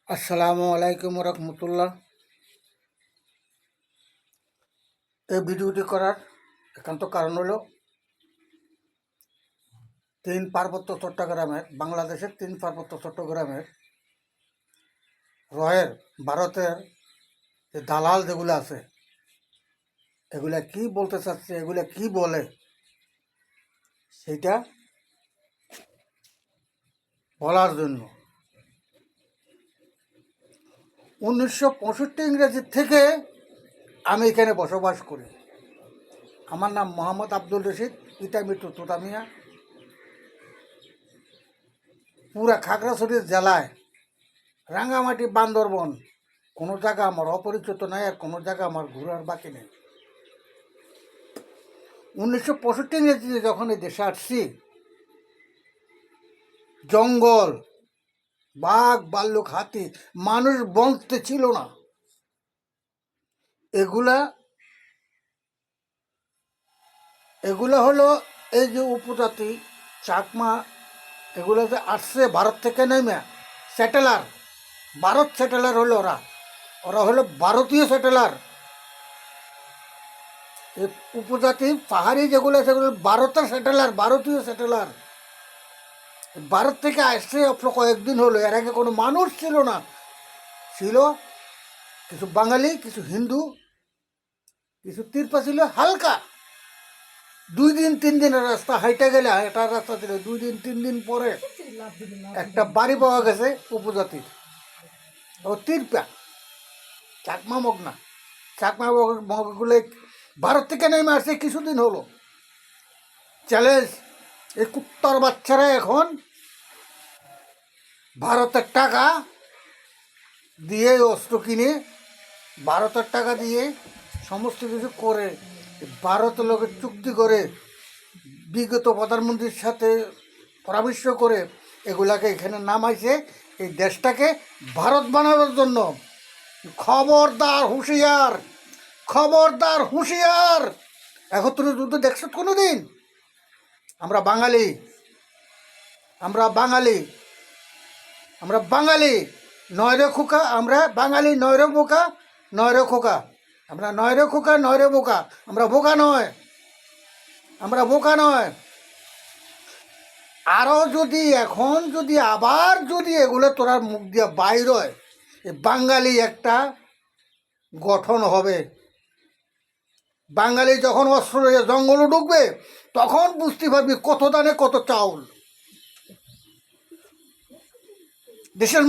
আসসালামু আলাইকুম রহমতুল্লাহ। এই ভিডিওটি করার একান্ত কারণ হলো বাংলাদেশের তিন পার্বত্য চট্টগ্রামের ভারতের যে দালাল যেগুলো আছে এগুলা কি বলতে চাচ্ছে, এগুলা কি বলে সেটা বলার জন্য 1965 ইংরেজি থেকে আমি এখানে বসবাস করি। আমার নাম মোহাম্মদ আব্দুল রশিদ, পিতা মৃত্যু তোতামিয়া। পুরা খাগড়াছড়ি জেলায় রাঙ্গামাটি, বান্দরবন কোনো জায়গা আমার অপরিচিত নাই, আর কোনো জায়গা আমার ঘোরার বাকি নেই। 1965 ইংরেজিতে যখন এই দেশে আসছি, জঙ্গল, বাঘ, ভাল্লুক, হাতি, মানুষ বলতে ছিল না। এগুলা এগুলা হলো এই যে উপজাতি চাকমা, এগুলো যে আসছে ভারত থেকে নেমে সেটেলার, ভারত সেটেলার হলো ওরা ওরা হলো ভারতীয় সেটেলার। এই উপজাতি পাহাড়ি যেগুলো সেগুলো ভারতের সেটেলার, ভারতীয় সেটেলার। ভারত থেকে আসছে কয়েকদিন হলো, এর আগে কোনো মানুষ ছিল না। ছিল কিছু বাঙালি, কিছু হিন্দু, কিছু তিরপা ছিল হালকা। 2-3 দিনের রাস্তা হাইটে গেলে, হাঁটার রাস্তা ছিল। 2-3 দিন পরে একটা বাড়ি পাওয়া গেছে উপজাতির, ও তিরপা, চাকমা মগ না। চাকমা মগগুলো ভারত থেকে নেমে আসছে কিছুদিন হলো। চ্যালেঞ্জ, এই কুত্তার বাচ্চারা এখন ভারতের টাকা দিয়ে অস্ত্র কিনে, ভারতের টাকা দিয়ে সমস্ত কিছু করে, ভারতের লোকের চুক্তি করে, বিগত প্রধানমন্ত্রীর সাথে পরামর্শ করে এগুলাকে এখানে নামাইছে এই দেশটাকে ভারত বানানোর জন্য। খবরদার, হুঁশিয়ার, খবরদার, হুঁশিয়ার। একত্র যুদ্ধ দেখছো কোনো দিন? আমরা বাঙালি, আমরা বাঙালি, আমরা বাঙালি। নয়রে খোকা, আমরা বাঙালি। নয়রে বোকা, নয়রে খোকা। আমরা নয়রে খোকা, নয়রে বোকা। আমরা বোকা নয়, আমরা বোকা নয়। আরও যদি এখন যদি আবার যদি এগুলো তোরার মুখ দিয়ে বাইর হয়, বাঙালি একটা গঠন হবে। বাঙালি যখন অস্ত্র জঙ্গলে ঢুকবে তখন বুঝতে পারবি কত দানে কত চাউল। দেশের